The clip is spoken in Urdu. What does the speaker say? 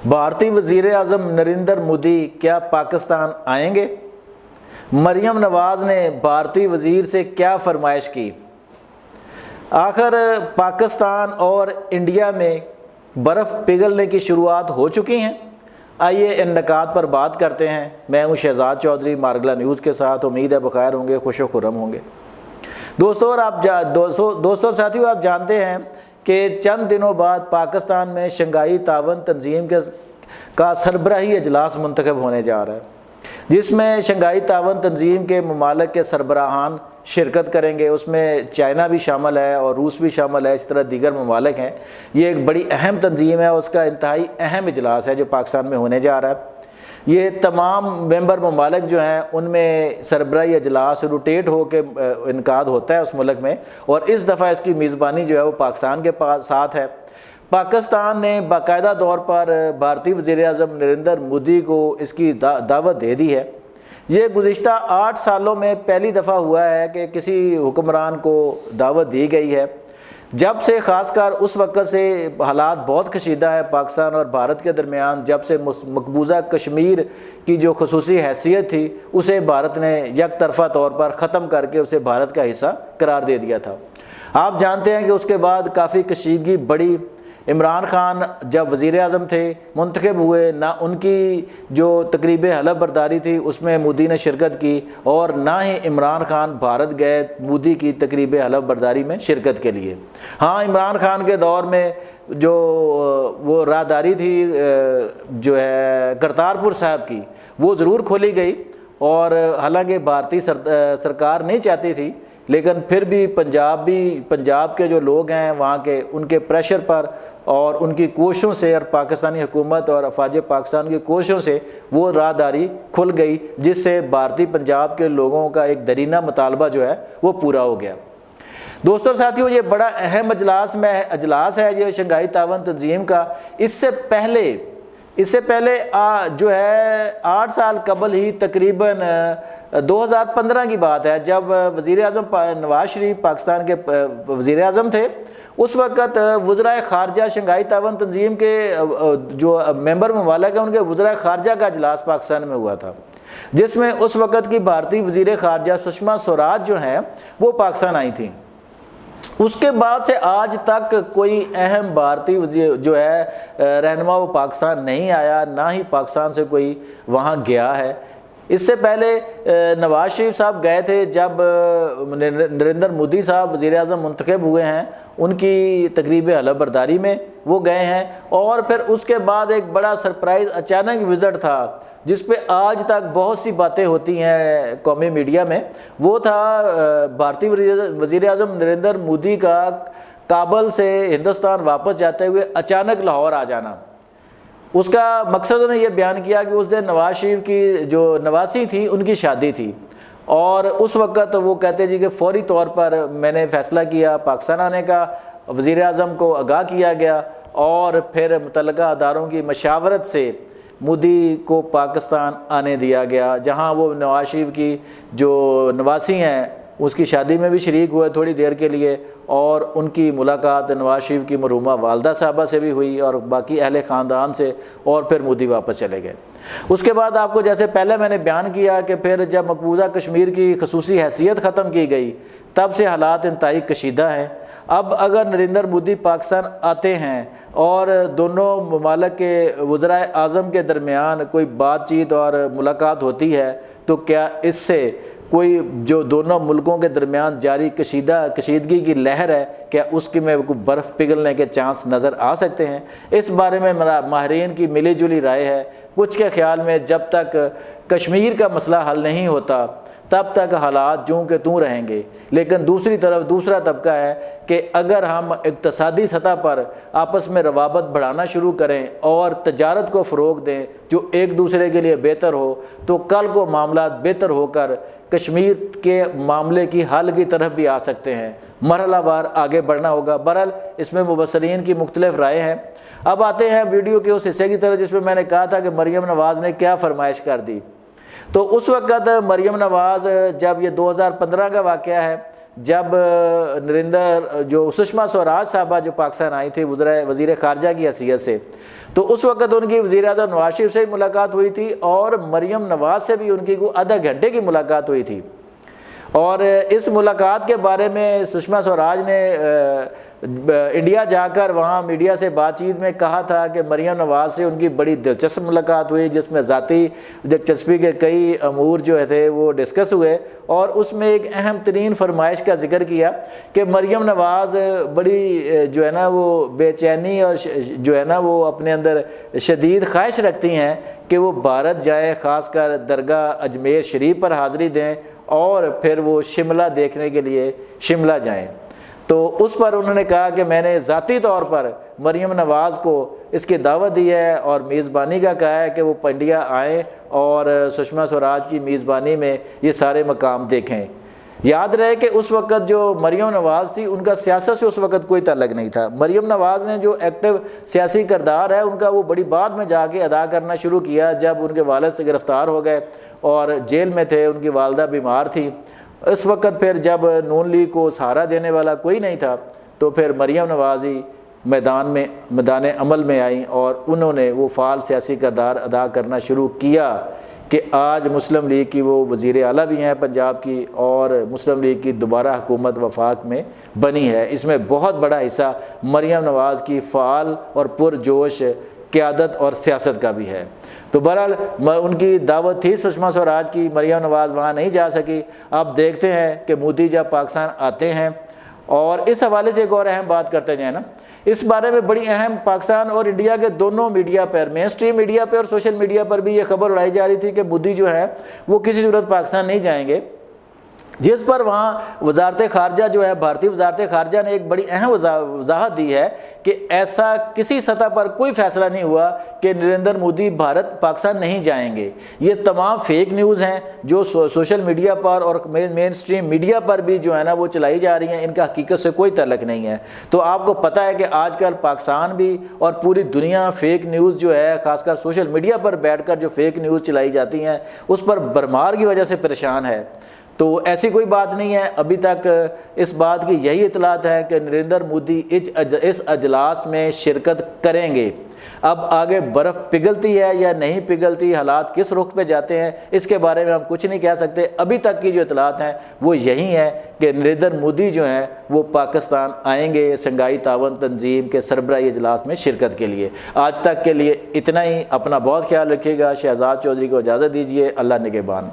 بھارتی وزیر اعظم نریندر مودی کیا پاکستان آئیں گے؟ مریم نواز نے بھارتی وزیر سے کیا فرمائش کی؟ آخر پاکستان اور انڈیا میں برف پگھلنے کی شروعات ہو چکی ہیں؟ آئیے ان نکات پر بات کرتے ہیں۔ میں ہوں شہزاد چودھری مارگلا نیوز کے ساتھ۔ امید ہے بخیر ہوں گے، خوش و خرم ہوں گے۔ دوستوں اور ساتھیوں، آپ جانتے ہیں کہ چند دنوں بعد پاکستان میں شنگھائی تعاون تنظیم کا سربراہی اجلاس منتخب ہونے جا رہا ہے، جس میں شنگھائی تعاون تنظیم کے ممالک کے سربراہان شرکت کریں گے۔ اس میں چائنا بھی شامل ہے اور روس بھی شامل ہے، اس طرح دیگر ممالک ہیں۔ یہ ایک بڑی اہم تنظیم ہے، اس کا انتہائی اہم اجلاس ہے جو پاکستان میں ہونے جا رہا ہے۔ یہ تمام ممبر ممالک جو ہیں ان میں سربراہی اجلاس روٹیٹ ہو کے انعقاد ہوتا ہے اس ملک میں، اور اس دفعہ اس کی میزبانی جو ہے وہ پاکستان کے ساتھ ہے۔ پاکستان نے باقاعدہ طور پر بھارتی وزیر اعظم نریندر مودی کو اس کی دعوت دے دی ہے۔ یہ گزشتہ 8 سالوں میں پہلی دفعہ ہوا ہے کہ کسی حکمران کو دعوت دی گئی ہے، جب سے خاص کر اس وقت سے حالات بہت کشیدہ ہے پاکستان اور بھارت کے درمیان، جب سے مقبوضہ کشمیر کی جو خصوصی حیثیت تھی اسے بھارت نے یک طرفہ طور پر ختم کر کے اسے بھارت کا حصہ قرار دے دیا تھا۔ آپ جانتے ہیں کہ اس کے بعد کافی کشیدگی بڑھی۔ عمران خان جب وزیر اعظم تھے، منتخب ہوئے، نہ ان کی جو تقریب حلف برداری تھی اس میں مودی نے شرکت کی، اور نہ ہی عمران خان بھارت گئے مودی کی تقریب حلف برداری میں شرکت کے لیے۔ ہاں، عمران خان کے دور میں جو وہ راہداری تھی جو ہے کرتارپور صاحب کی، وہ ضرور کھولی گئی، اور حالانکہ بھارتی سرکار نہیں چاہتی تھی، لیکن پھر بھی پنجاب کے جو لوگ ہیں وہاں کے، ان کے پریشر پر اور ان کی کوششوں سے، اور پاکستانی حکومت اور افواج پاکستان کی کوششوں سے وہ راہداری کھل گئی، جس سے بھارتی پنجاب کے لوگوں کا ایک دیرینہ مطالبہ جو ہے وہ پورا ہو گیا۔ دوستوں ساتھیوں، یہ بڑا اہم اجلاس ہے یہ شنگھائی تعاون تنظیم کا۔ اس سے پہلے جو ہے 8 سال قبل ہی تقریباً 2015 کی بات ہے، جب وزیر اعظم نواز شریف پاکستان کے وزیر اعظم تھے، اس وقت وزرائے خارجہ شنگھائی تعاون تنظیم کے جو ممبر ممالک ہیں ان کے وزرائے خارجہ کا اجلاس پاکستان میں ہوا تھا، جس میں اس وقت کی بھارتی وزیر خارجہ سشما سوراج جو ہیں وہ پاکستان آئی تھیں۔ اس کے بعد سے آج تک کوئی اہم بھارتی وزیر جو ہے رہنما وہ پاکستان نہیں آیا، نہ ہی پاکستان سے کوئی وہاں گیا ہے۔ اس سے پہلے نواز شریف صاحب گئے تھے، جب نریندر مودی صاحب وزیر اعظم منتخب ہوئے ہیں ان کی تقریب حلف برداری میں وہ گئے ہیں، اور پھر اس کے بعد ایک بڑا سرپرائز اچانک وزٹ تھا جس پہ آج تک بہت سی باتیں ہوتی ہیں قومی میڈیا میں۔ وہ تھا بھارتی وزیر اعظم نریندر مودی کا کابل سے ہندوستان واپس جاتے ہوئے اچانک لاہور آ جانا۔ اس کا مقصد انہوں نے یہ بیان کیا کہ اس دن نواز شریف کی جو نواسی تھی ان کی شادی تھی، اور اس وقت وہ کہتے جی کہ فوری طور پر میں نے فیصلہ کیا پاکستان آنے کا، وزیر اعظم کو آگاہ کیا گیا، اور پھر متعلقہ اداروں کی مشاورت سے مودی کو پاکستان آنے دیا گیا، جہاں وہ نواز شریف کی جو نواسی ہیں اس کی شادی میں بھی شریک ہوئے تھوڑی دیر کے لیے، اور ان کی ملاقات نواز شریف کی مرحومہ والدہ صاحبہ سے بھی ہوئی اور باقی اہل خاندان سے، اور پھر مودی واپس چلے گئے۔ اس کے بعد آپ کو جیسے پہلے میں نے بیان کیا کہ پھر جب مقبوضہ کشمیر کی خصوصی حیثیت ختم کی گئی تب سے حالات انتہائی کشیدہ ہیں۔ اب اگر نریندر مودی پاکستان آتے ہیں اور دونوں ممالک کے وزرائے اعظم کے درمیان کوئی بات چیت اور ملاقات ہوتی ہے، تو کیا اس سے کوئی جو دونوں ملکوں کے درمیان جاری کشیدگی کی لہر ہے، کیا اس کی میں کوئی برف پگھلنے کے چانس نظر آ سکتے ہیں؟ اس بارے میں ماہرین کی ملی جلی رائے ہے۔ کچھ کے خیال میں جب تک کشمیر کا مسئلہ حل نہیں ہوتا تب تک حالات جوں کے توں رہیں گے، لیکن دوسری طرف دوسرا طبقہ ہے کہ اگر ہم اقتصادی سطح پر آپس میں روابط بڑھانا شروع کریں اور تجارت کو فروغ دیں جو ایک دوسرے کے لیے بہتر ہو، تو کل کو معاملات بہتر ہو کر کشمیر کے معاملے کی حل کی طرف بھی آ سکتے ہیں۔ مرحلہ وار آگے بڑھنا ہوگا۔ بہرحال اس میں مبصرین کی مختلف رائے ہیں۔ اب آتے ہیں ویڈیو کے اس حصے کی طرف جس میں میں نے کہا تھا کہ مریم نواز نے کیا فرمائش کر دی۔ تو اس وقت مریم نواز، جب یہ 2015 کا واقعہ ہے، جب نریندر جو سشما سوراج صاحبہ جو پاکستان آئی تھی وزیر خارجہ کی حیثیت سے، تو اس وقت ان کی وزیر اعظم نواز شریف سے ملاقات ہوئی تھی اور مریم نواز سے بھی ان کی کوئی آدھا گھنٹے کی ملاقات ہوئی تھی۔ اور اس ملاقات کے بارے میں سشما سوراج نے انڈیا جا کر وہاں میڈیا سے بات چیت میں کہا تھا کہ مریم نواز سے ان کی بڑی دلچسپ ملاقات ہوئی، جس میں ذاتی دلچسپی کے کئی امور جو تھے وہ ڈسکس ہوئے، اور اس میں ایک اہم ترین فرمائش کا ذکر کیا کہ مریم نواز بڑی جو ہے نا وہ بے چینی اور جو ہے نا وہ اپنے اندر شدید خواہش رکھتی ہیں کہ وہ بھارت جائیں، خاص کر درگاہ اجمیر شریف پر حاضری دیں اور پھر وہ شملہ دیکھنے کے لیے شملہ جائیں۔ تو اس پر انہوں نے کہا کہ میں نے ذاتی طور پر مریم نواز کو اس کی دعوت دی ہے اور میزبانی کا کہا ہے کہ وہ انڈیا آئیں اور سشما سوراج کی میزبانی میں یہ سارے مقام دیکھیں۔ یاد رہے کہ اس وقت جو مریم نواز تھی ان کا سیاست سے اس وقت کوئی تعلق نہیں تھا۔ مریم نواز نے جو ایکٹیو سیاسی کردار ہے ان کا وہ بڑی بعد میں جا کے ادا کرنا شروع کیا، جب ان کے والد سے گرفتار ہو گئے اور جیل میں تھے، ان کی والدہ بیمار تھی۔ اس وقت پھر جب نون لیگ کو سہارا دینے والا کوئی نہیں تھا تو پھر مریم نواز ہی میدان عمل میں آئیں اور انہوں نے وہ فعال سیاسی کردار ادا کرنا شروع کیا کہ آج مسلم لیگ کی وہ وزیر اعلیٰ بھی ہیں پنجاب کی، اور مسلم لیگ کی دوبارہ حکومت وفاق میں بنی ہے۔ اس میں بہت بڑا حصہ مریم نواز کی فعال اور پرجوش قیادت اور سیاست کا بھی ہے۔ تو بہرحال ان کی دعوت تھی سشما سوراج کی، مریم نواز وہاں نہیں جا سکی۔ آپ دیکھتے ہیں کہ مودی جب پاکستان آتے ہیں، اور اس حوالے سے ایک اور اہم بات کرتے جائیں نا، اس بارے میں بڑی اہم پاکستان اور انڈیا کے دونوں میڈیا پر، مین سٹریم میڈیا پہ اور سوشل میڈیا پر بھی یہ خبر اڑائی جا رہی تھی کہ مودی جو ہے وہ کسی صورت پاکستان نہیں جائیں گے، جس پر وہاں وزارت خارجہ جو ہے، بھارتی وزارت خارجہ نے ایک بڑی اہم وضاحت دی ہے کہ ایسا کسی سطح پر کوئی فیصلہ نہیں ہوا کہ نریندر مودی پاکستان نہیں جائیں گے۔ یہ تمام فیک نیوز ہیں جو سوشل میڈیا پر اور مین سٹریم میڈیا پر بھی جو ہے نا وہ چلائی جا رہی ہیں، ان کا حقیقت سے کوئی تعلق نہیں ہے۔ تو آپ کو پتہ ہے کہ آج کل پاکستان بھی اور پوری دنیا فیک نیوز جو ہے، خاص کر سوشل میڈیا پر بیٹھ کر جو فیک نیوز چلائی جاتی ہیں اس پر بھرمار کی وجہ سے پریشان ہے۔ تو ایسی کوئی بات نہیں ہے، ابھی تک اس بات کی یہی اطلاعات ہے کہ نریندر مودی اس اجلاس میں شرکت کریں گے۔ اب آگے برف پگھلتی ہے یا نہیں پگھلتی، حالات کس رخ پہ جاتے ہیں، اس کے بارے میں ہم کچھ نہیں کہہ سکتے۔ ابھی تک کی جو اطلاعات ہیں وہ یہی ہیں کہ نریندر مودی جو ہیں وہ پاکستان آئیں گے شنگھائی تعاون تنظیم کے سربراہی اجلاس میں شرکت کے لیے۔ آج تک کے لیے اتنا ہی، اپنا بہت خیال رکھیے گا۔ شہزاد چودھری کو اجازت دیجیے، اللہ نگہبان۔